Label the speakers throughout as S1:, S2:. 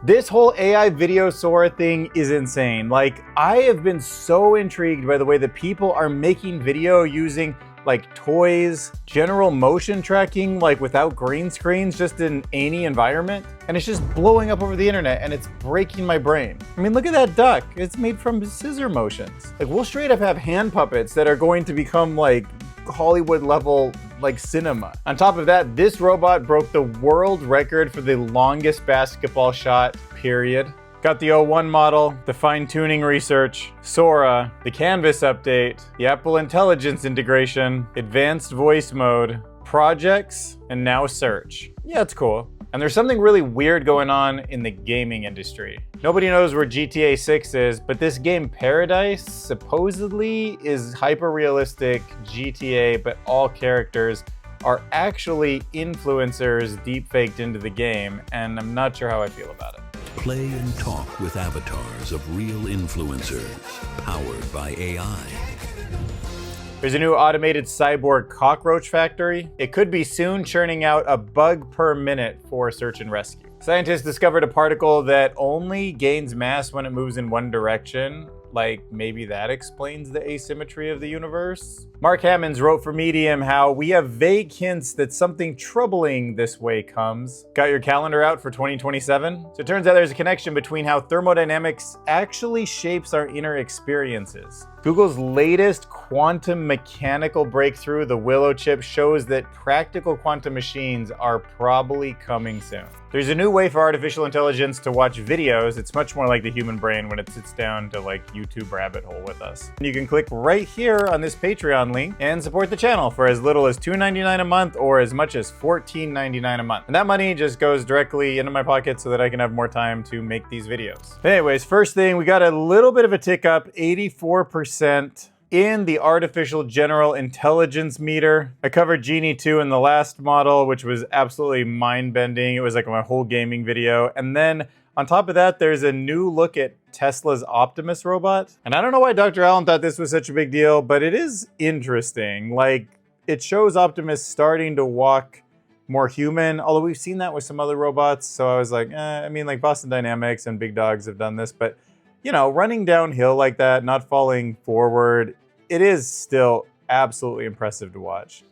S1: This whole AI video Sora thing is insane. Like, I have been so intrigued by the way that people are making video using like toys, general motion tracking, like without green screens, just in any environment. And it's just blowing up over the internet and it's breaking my brain. I mean, look at that duck. It's made from scissor motions. Like, we'll straight up have hand puppets that are going to become like Hollywood level like cinema. On top of that, this robot broke the world record for the longest basketball shot, period. Got the O1 model, the fine-tuning research, Sora, the Canvas update, the Apple Intelligence integration, advanced voice mode, projects, and now search. Yeah, it's cool. And there's something really weird going on in the gaming industry. Nobody knows where GTA 6 is, but this game Paradise supposedly is hyper-realistic GTA, but all characters are actually influencers deepfaked into the game, and I'm not sure how I feel about it.
S2: Play and talk with avatars of real influencers, powered by AI.
S1: There's a new automated cyborg cockroach factory. It could be soon churning out a bug per minute for search and rescue. Scientists discovered a particle that only gains mass when it moves in one direction. Like, maybe that explains the asymmetry of the universe? Mark Hammonds wrote for Medium how we have vague hints that something troubling this way comes. Got your calendar out for 2027? So it turns out there's a connection between how thermodynamics actually shapes our inner experiences. Google's latest quantum mechanical breakthrough, the Willow chip, shows that practical quantum machines are probably coming soon. There's a new way for artificial intelligence to watch videos. It's much more like the human brain when it sits down to like YouTube rabbit hole with us. And you can click right here on this Patreon link and support the channel for as little as $2.99 a month or as much as $14.99 a month. And that money just goes directly into my pocket so that I can have more time to make these videos. Anyways, first thing, we got a little bit of a tick up, 84%. In the artificial general intelligence meter. I covered Genie 2 in the last model, which was absolutely mind-bending. It was like my whole gaming video. And then on top of that, there's a new look at Tesla's Optimus robot. And I don't know why Dr. Allen thought this was such a big deal, but it is interesting. Like, it shows Optimus starting to walk more human, although we've seen that with some other robots. So I was like, I mean, like Boston Dynamics and Big Dogs have done this, but you know, running downhill like that, not falling forward, it is still absolutely impressive to watch.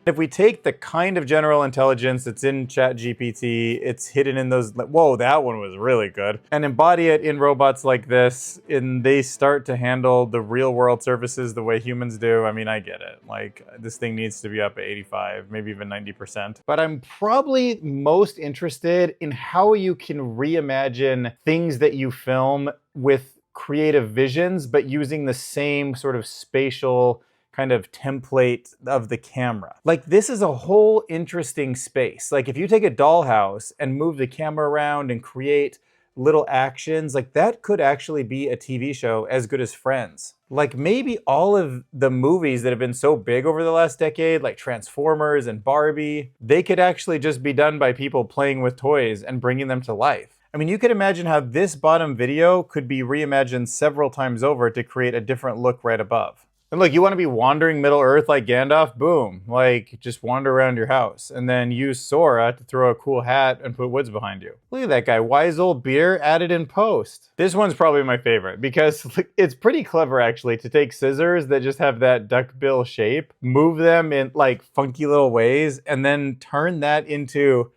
S1: If we take the kind of general intelligence that's in ChatGPT, it's hidden in those, whoa, that one was really good, and embody it in robots like this, and they start to handle the real world services the way humans do, I mean, I get it. Like, this thing needs to be up at 85, maybe even 90%. But I'm probably most interested in how you can reimagine things that you film with creative visions, but using the same sort of spatial kind of template of the camera. Like, this is a whole interesting space. Like, if you take a dollhouse and move the camera around and create little actions, like that could actually be a TV show as good as Friends. Like, maybe all of the movies that have been so big over the last decade, like Transformers and Barbie, they could actually just be done by people playing with toys and bringing them to life. I mean, you could imagine how this bottom video could be reimagined several times over to create a different look right above. And look, you want to be wandering Middle Earth like Gandalf? Boom. Like, just wander around your house and then use Sora to throw a cool hat and put woods behind you. Look at that guy, wise old beer added in post. This one's probably my favorite because it's pretty clever actually to take scissors that just have that duckbill shape, move them in like funky little ways, and then turn that into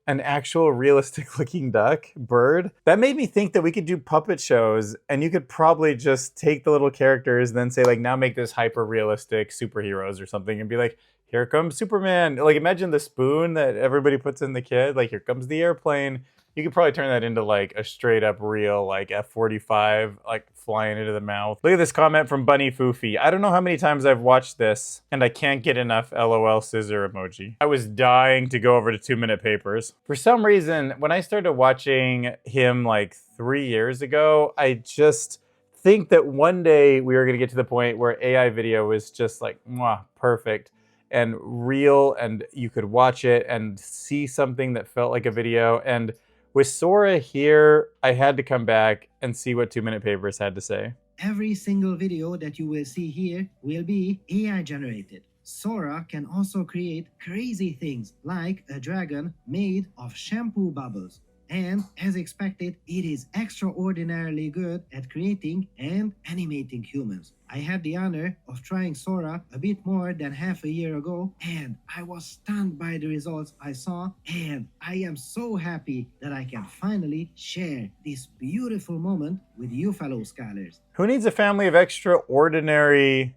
S1: an actual realistic looking bird. That made me think that we could do puppet shows and you could probably just take the little characters and then say like, now make this hyper realistic superheroes or something and be like, here comes Superman. Like, imagine the spoon that everybody puts in the kid, like here comes the airplane. You could probably turn that into like a straight up real like F-45 like flying into the mouth. Look at this comment from Bunny Foofy. I don't know how many times I've watched this and I can't get enough LOL scissor emoji. I was dying to go over to 2 Minute Papers. For some reason, when I started watching him like 3 years ago, I just think that one day we were gonna get to the point where AI video was just like, mwah, perfect and real, and you could watch it and see something that felt like a video. And with Sora here, I had to come back and see what 2 Minute Papers had to say.
S3: Every single video that you will see here will be AI generated. Sora can also create crazy things like a dragon made of shampoo bubbles. And as expected, it is extraordinarily good at creating and animating humans. I had the honor of trying Sora a bit more than half a year ago, and I was stunned by the results I saw, and I am so happy that I can finally share this beautiful moment with you fellow scholars.
S1: Who needs a family of extraordinary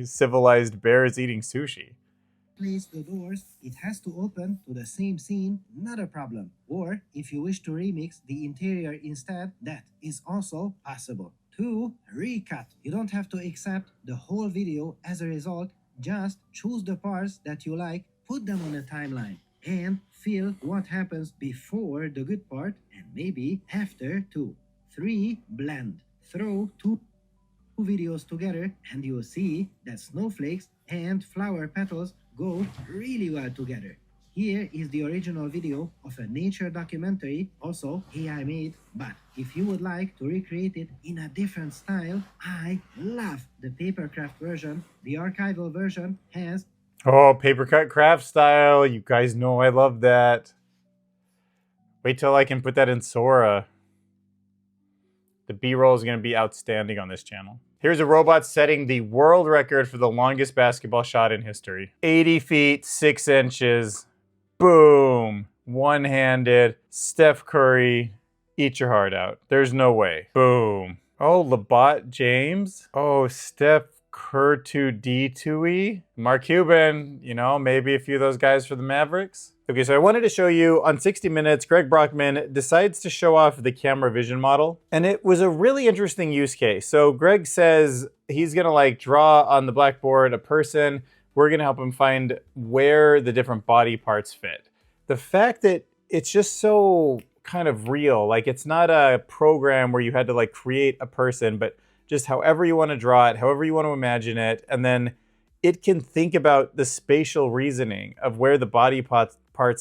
S1: civilized bears eating sushi?
S3: Place the doors, it has to open to the same scene, not a problem. Or if you wish to remix the interior instead, that is also possible. 2. Recut. You don't have to accept the whole video as a result, just choose the parts that you like, put them on a timeline, and feel what happens before the good part and maybe after too. 3. Blend. Throw two videos together and you'll see that snowflakes and flower petals go really well together. Here is the original video of a nature documentary, also AI made, but if you would like to recreate it in a different style, I love the papercraft version. The archival version has...
S1: Oh, paper cut craft style. You guys know I love that. Wait till I can put that in Sora. The B-roll is going to be outstanding on this channel. Here's a robot setting the world record for the longest basketball shot in history. 80 feet, 6 inches. Boom. One-handed. Steph Curry. Eat your heart out. There's no way. Boom. Oh, Labatt James. Oh, Steph Curry. Mark Cuban. You know, maybe a few of those guys for the Mavericks. Okay, so I wanted to show you on 60 Minutes, Gregg Brockman decides to show off the camera vision model. And it was a really interesting use case. So Gregg says he's gonna like draw on the blackboard a person. We're gonna help him find where the different body parts fit. The fact that it's just so kind of real, like it's not a program where you had to like create a person, but just however you wanna draw it, however you wanna imagine it, and then it can think about the spatial reasoning of where the body parts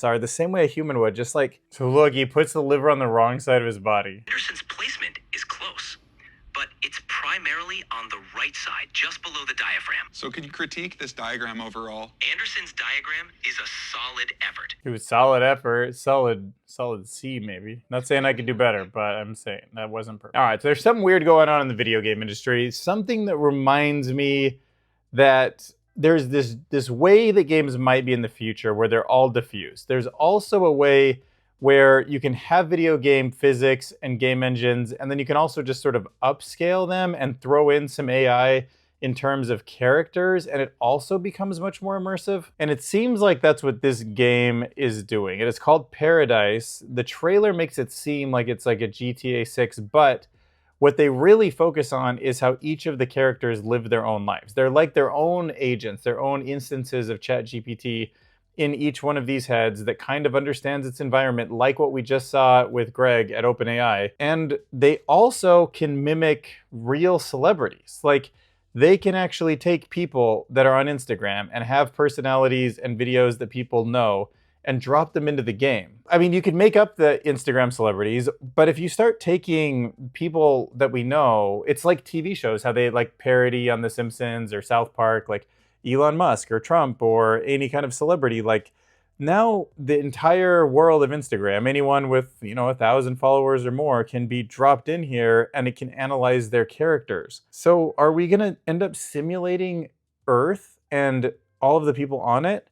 S1: are the same way a human would, just like, so look, he puts the liver on the wrong side of his body.
S4: Anderson's placement is close, but it's primarily on the right side, just below the diaphragm.
S5: So could you critique this diagram overall?
S4: Anderson's diagram is a solid effort.
S1: It was solid effort, solid C maybe. Not saying I could do better, but I'm saying that wasn't perfect. All right, so there's something weird going on in the video game industry. Something that reminds me that there's this way that games might be in the future where they're all diffused. There's also a way where you can have video game physics and game engines, and then you can also just sort of upscale them and throw in some AI in terms of characters, and it also becomes much more immersive. And it seems like that's what this game is doing. It is called Paradise. The trailer makes it seem like it's like a GTA 6, but what they really focus on is how each of the characters live their own lives. They're like their own agents, their own instances of ChatGPT in each one of these heads that kind of understands its environment, like what we just saw with Gregg at OpenAI. And they also can mimic real celebrities. Like, they can actually take people that are on Instagram and have personalities and videos that people know and drop them into the game. I mean, you could make up the Instagram celebrities, but if you start taking people that we know, it's like TV shows, how they like parody on The Simpsons or South Park, like Elon Musk or Trump or any kind of celebrity. Like, now the entire world of Instagram, anyone with, 1,000 followers or more can be dropped in here and it can analyze their characters. So are we gonna end up simulating Earth and all of the people on it?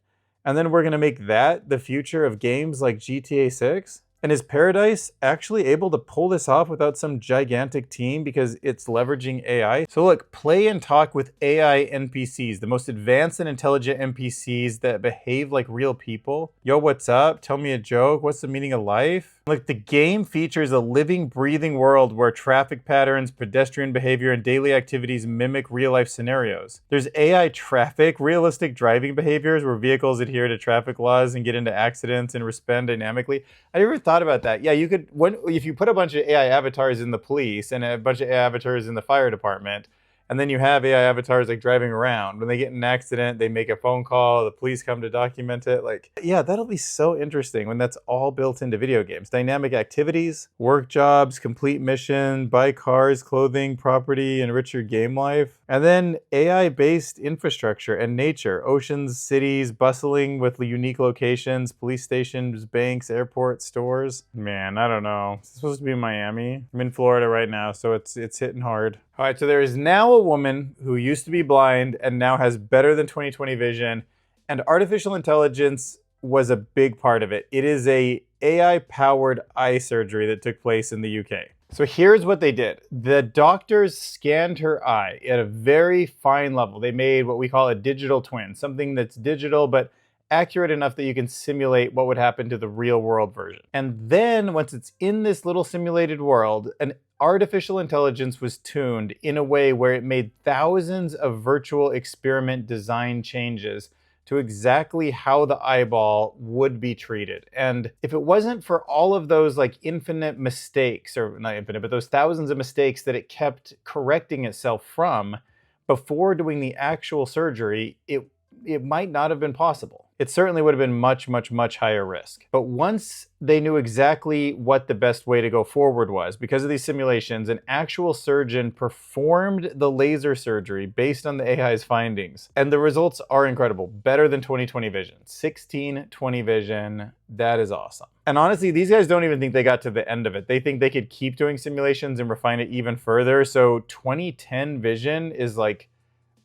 S1: And then we're going to make that the future of games like GTA 6? And is Paradise actually able to pull this off without some gigantic team because it's leveraging AI? So look, play and talk with AI NPCs, the most advanced and intelligent NPCs that behave like real people. Yo, what's up? Tell me a joke. What's the meaning of life? Like, the game features a living, breathing world where traffic patterns, pedestrian behavior, and daily activities mimic real-life scenarios. There's AI traffic, realistic driving behaviors where vehicles adhere to traffic laws and get into accidents and respond dynamically. I never thought about that. Yeah, you could, if you put a bunch of AI avatars in the police and a bunch of AI avatars in the fire department, And then you have AI avatars like driving around. When they get in an accident, they make a phone call, the police come to document it. Like, yeah, that'll be so interesting when that's all built into video games. Dynamic activities, work jobs, complete mission, buy cars, clothing, property, enrich your game life. And then AI-based infrastructure and nature, oceans, cities, bustling with unique locations, police stations, banks, airports, stores. Man, I don't know. It's supposed to be in Miami. I'm in Florida right now, so it's hitting hard. All right, so there is now a woman who used to be blind and now has better than 20/20 vision, and artificial intelligence was a big part of it. It is a AI-powered eye surgery that took place in the UK. So here's what they did. The doctors scanned her eye at a very fine level. They made what we call a digital twin, something that's digital but accurate enough that you can simulate what would happen to the real world version. And then once it's in this little simulated world, an artificial intelligence was tuned in a way where it made thousands of virtual experiment design changes to exactly how the eyeball would be treated. And if it wasn't for all of those like infinite mistakes, or not infinite, but those thousands of mistakes that it kept correcting itself from before doing the actual surgery, it might not have been possible. It certainly would have been much, much, much higher risk. But once they knew exactly what the best way to go forward was, because of these simulations, an actual surgeon performed the laser surgery based on the AI's findings. And the results are incredible. Better than 20/20 vision. 16/20 vision. That is awesome. And honestly, these guys don't even think they got to the end of it. They think they could keep doing simulations and refine it even further. So 20/10 vision is like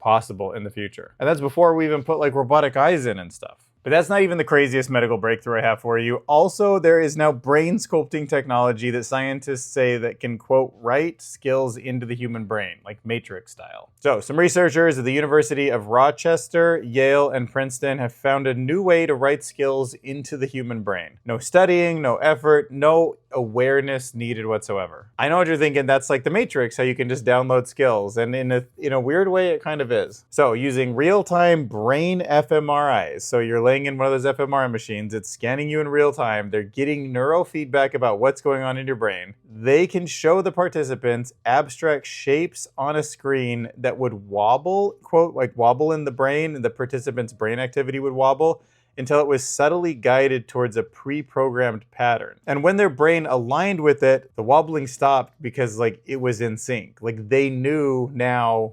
S1: possible in the future. And that's before we even put like robotic eyes in and stuff. But that's not even the craziest medical breakthrough I have for you. Also, there is now brain sculpting technology that scientists say that can, quote, write skills into the human brain, like Matrix style. So, some researchers at the University of Rochester, Yale, and Princeton have found a new way to write skills into the human brain. No studying, no effort, no awareness needed whatsoever. I know what you're thinking, that's like the Matrix, how you can just download skills, and in a weird way, it kind of is. So, using real-time brain fMRIs, so you're laying in one of those fMRI machines, it's scanning you in real time, they're getting neurofeedback about what's going on in your brain. They can show the participants abstract shapes on a screen that would wobble, quote, like wobble in the brain, and the participant's brain activity would wobble until it was subtly guided towards a pre-programmed pattern. And when their brain aligned with it, the wobbling stopped because like it was in sync. Like they knew now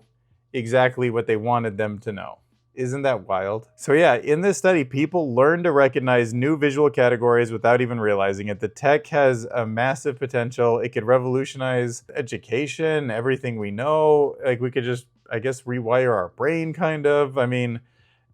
S1: exactly what they wanted them to know. Isn't that wild? So yeah, in this study, people learn to recognize new visual categories without even realizing it. The tech has a massive potential. It could revolutionize education, everything we know. Like we could just, I guess, rewire our brain kind of. I mean,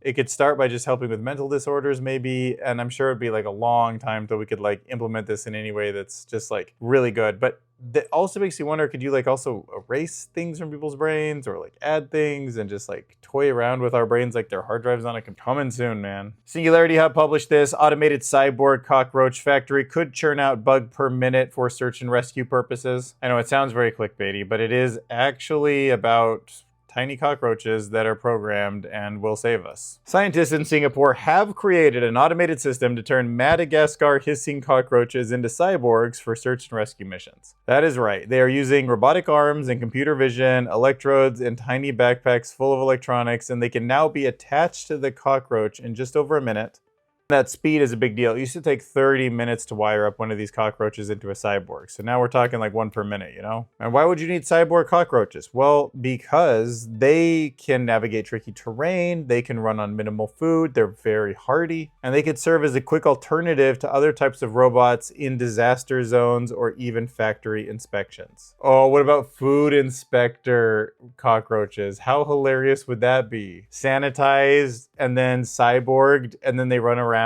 S1: it could start by just helping with mental disorders maybe, and I'm sure it'd be like a long time till we could like implement this in any way that's just like really good. But that also makes you wonder, could you like also erase things from people's brains or like add things and just like toy around with our brains like their hard drives on a computer? Coming soon, man. Singularity Hub published this. Automated cyborg cockroach factory could churn out bug per minute for search and rescue purposes. I know it sounds very clickbaity, but it is actually about tiny cockroaches that are programmed and will save us. Scientists in Singapore have created an automated system to turn Madagascar hissing cockroaches into cyborgs for search and rescue missions. That is right. They are using robotic arms and computer vision, electrodes, and tiny backpacks full of electronics, and they can now be attached to the cockroach in just over a minute. That speed is a big deal. It used to take 30 minutes to wire up one of these cockroaches into a cyborg. So now we're talking like 1 per minute, you know? And why would you need cyborg cockroaches? Well, because they can navigate tricky terrain, they can run on minimal food, they're very hardy, and they could serve as a quick alternative to other types of robots in disaster zones or even factory inspections. Oh, what about food inspector cockroaches? How hilarious would that be? Sanitized and then cyborged, and then they run around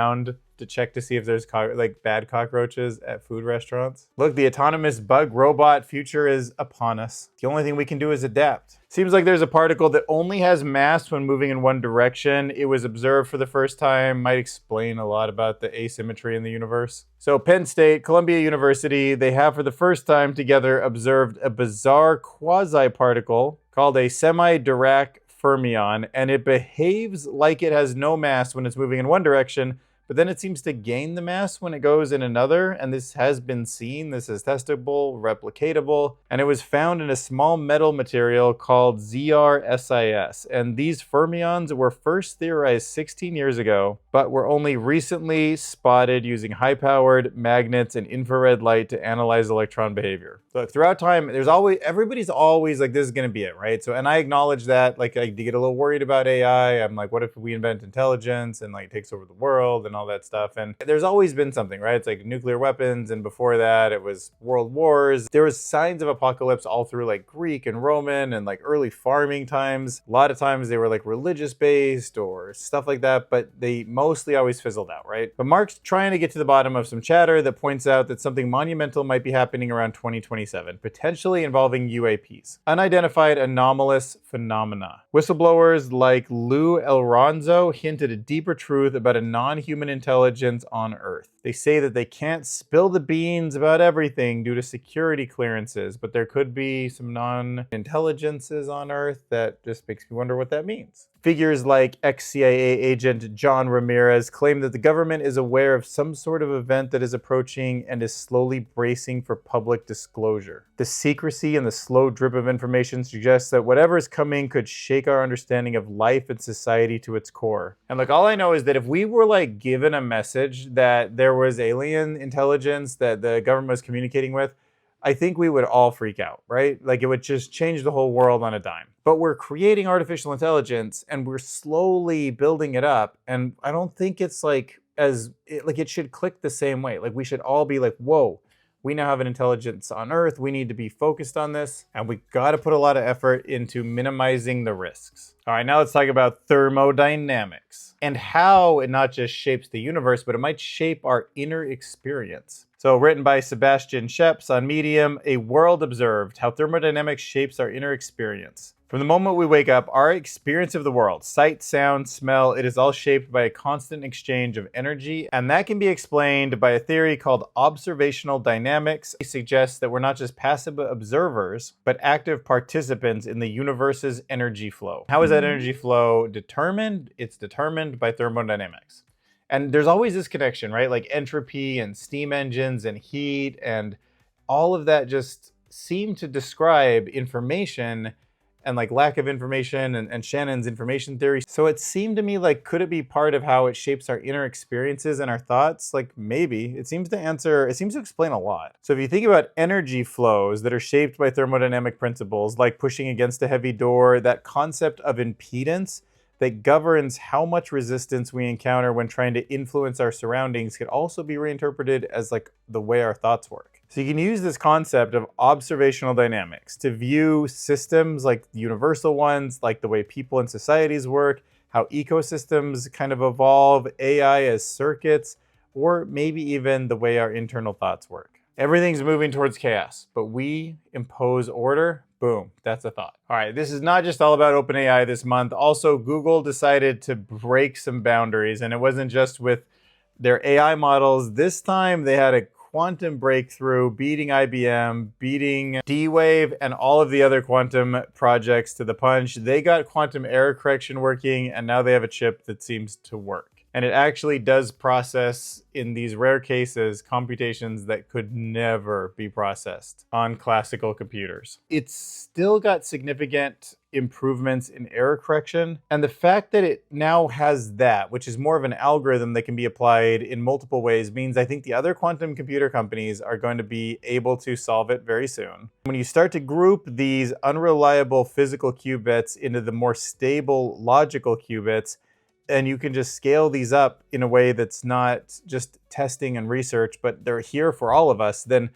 S1: to check to see if there's like bad cockroaches at food restaurants. Look, the autonomous bug robot future is upon us. The only thing we can do is adapt. Seems like there's a particle that only has mass when moving in one direction. It was observed for the first time, might explain a lot about the asymmetry in the universe. So Penn State, Columbia University, they have for the first time together observed a bizarre quasi-particle called a semi-Dirac fermion, and it behaves like it has no mass when it's moving in one direction, but then it seems to gain the mass when it goes in another, and this has been seen. This is testable, replicatable, and it was found in a small metal material called ZrSIS. And these fermions were first theorized 16 years ago, but were only recently spotted using high-powered magnets and infrared light to analyze electron behavior. So throughout time, everybody's always like, this is going to be it, right? So, and I acknowledge that, like, I get a little worried about AI. I'm like, what if we invent intelligence and like takes over the world and all that stuff? And there's always been something, right? It's like nuclear weapons, and before that it was world wars. There was signs of apocalypse all through like Greek and Roman and like early farming times. A lot of times they were like religious based or stuff like that, but they mostly always fizzled out, right? But Mark's trying to get to the bottom of some chatter that points out that something monumental might be happening around 2027, potentially involving UAPs, unidentified anomalous phenomena. Whistleblowers like Lou Elronzo hinted a deeper truth about a non-human intelligence on Earth. They say that they can't spill the beans about everything due to security clearances, but there could be some non-intelligences on Earth that just makes me wonder what that means. Figures like ex-CIA agent John Ramirez claim that the government is aware of some sort of event that is approaching and is slowly bracing for public disclosure. The secrecy and the slow drip of information suggests that whatever is coming could shake our understanding of life and society to its core. And like, all I know is that if we were like given a message that there was alien intelligence that the government was communicating with, I think we would all freak out, right? Like, it would just change the whole world on a dime. But we're creating artificial intelligence and we're slowly building it up. And I don't think it's like it should click the same way. Like, we should all be like, whoa, we now have an intelligence on Earth. We need to be focused on this. And we got to put a lot of effort into minimizing the risks. All right, now let's talk about thermodynamics and how it not just shapes the universe, but it might shape our inner experience. So, written by Sebastian Scheps on Medium, A World Observed, How Thermodynamics Shapes Our Inner Experience. From the moment we wake up, our experience of the world, sight, sound, smell, it is all shaped by a constant exchange of energy, and that can be explained by a theory called observational dynamics. It suggests that we're not just passive observers, but active participants in the universe's energy flow. How is that energy flow determined? It's determined by thermodynamics. And there's always this connection, right? Like entropy and steam engines and heat and all of that just seem to describe information and like lack of information and Shannon's information theory. So it seemed to me like, could it be part of how it shapes our inner experiences and our thoughts? Like, maybe. It seems to explain a lot. So if you think about energy flows that are shaped by thermodynamic principles, like pushing against a heavy door, that concept of impedance that governs how much resistance we encounter when trying to influence our surroundings could also be reinterpreted as like the way our thoughts work. So you can use this concept of observational dynamics to view systems like universal ones, like the way people and societies work, how ecosystems kind of evolve, AI as circuits, or maybe even the way our internal thoughts work. Everything's moving towards chaos, but we impose order. Boom, that's a thought. All right, this is not just all about OpenAI this month. Also, Google decided to break some boundaries, and it wasn't just with their AI models. This time they had a quantum breakthrough, beating IBM, beating D-Wave, and all of the other quantum projects to the punch. They got quantum error correction working, and now they have a chip that seems to work. And it actually does process, in these rare cases, computations that could never be processed on classical computers. It's still got significant improvements in error correction. And the fact that it now has that, which is more of an algorithm that can be applied in multiple ways, means I think the other quantum computer companies are going to be able to solve it very soon. When you start to group these unreliable physical qubits into the more stable logical qubits, and you can just scale these up in a way that's not just testing and research, but they're here for all of us, then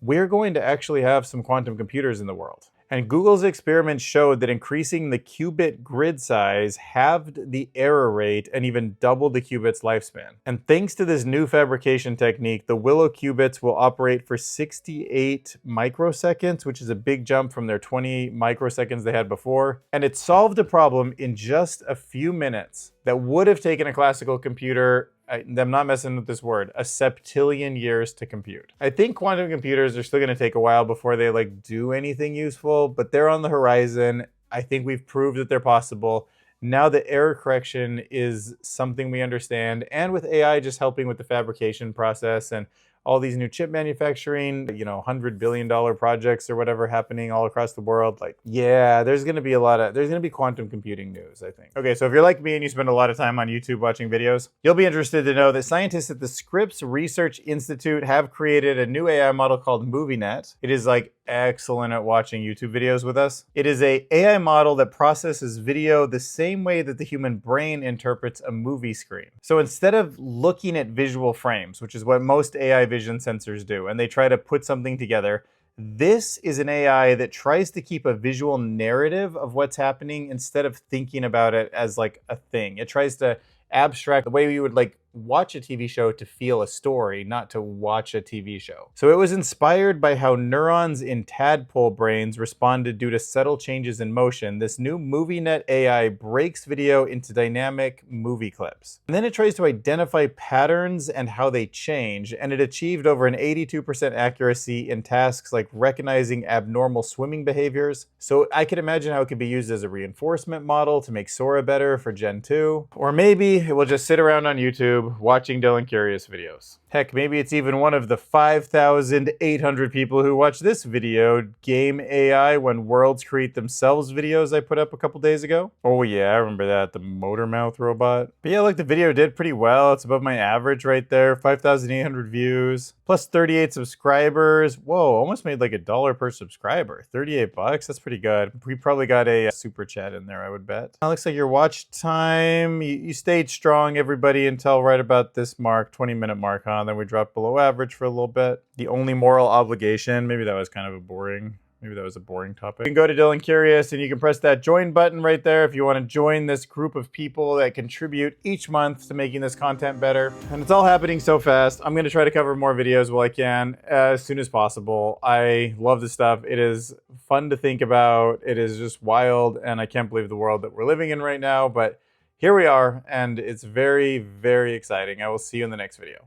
S1: we're going to actually have some quantum computers in the world. And Google's experiments showed that increasing the qubit grid size halved the error rate and even doubled the qubit's lifespan. And thanks to this new fabrication technique, the Willow qubits will operate for 68 microseconds, which is a big jump from their 20 microseconds they had before. And it solved a problem in just a few minutes that would have taken a classical computer, I'm not messing with this word, a septillion years to compute. I think quantum computers are still going to take a while before they like do anything useful, but they're on the horizon. I think we've proved that they're possible. Now the error correction is something we understand, and with AI just helping with the fabrication process and all these new chip manufacturing, $100 billion projects or whatever happening all across the world. Like, yeah, there's gonna be quantum computing news, I think. Okay, so if you're like me and you spend a lot of time on YouTube watching videos, you'll be interested to know that scientists at the Scripps Research Institute have created a new AI model called MovieNet. It is like excellent at watching YouTube videos with us. It is a AI model that processes video the same way that the human brain interprets a movie screen. So instead of looking at visual frames, which is what most AI vision sensors do, and they try to put something together, this is an AI that tries to keep a visual narrative of what's happening instead of thinking about it as like a thing. It tries to abstract the way you would like watch a TV show to feel a story, not to watch a TV show. So it was inspired by how neurons in tadpole brains responded due to subtle changes in motion. This new MovieNet AI breaks video into dynamic movie clips. And then it tries to identify patterns and how they change, and it achieved over an 82% accuracy in tasks like recognizing abnormal swimming behaviors. So I could imagine how it could be used as a reinforcement model to make Sora better for Gen 2. Or maybe it will just sit around on YouTube watching Dylan Curious videos. Heck, maybe it's even one of the 5,800 people who watch this video, Game AI When Worlds Create Themselves videos I put up a couple days ago. Oh yeah, I remember that, the motor mouth robot. But yeah, look, the video did pretty well. It's above my average right there, 5,800 views, plus 38 subscribers. Whoa, almost made like $1 per subscriber. 38 bucks, that's pretty good. We probably got a super chat in there, I would bet. Looks like your watch time, you stayed strong, everybody, until right about this mark, 20-minute mark, huh? Then we dropped below average for a little bit. The only moral obligation, maybe that was kind of a boring topic. You can go to Dylan Curious and you can press that join button right there if you want to join this group of people that contribute each month to making this content better. And it's all happening so fast. I'm going to try to cover more videos while I can as soon as possible. I love this stuff. It is fun to think about. It is just wild, and I can't believe the world that we're living in right now, but here we are, and it's very, very exciting. I will see you in the next video.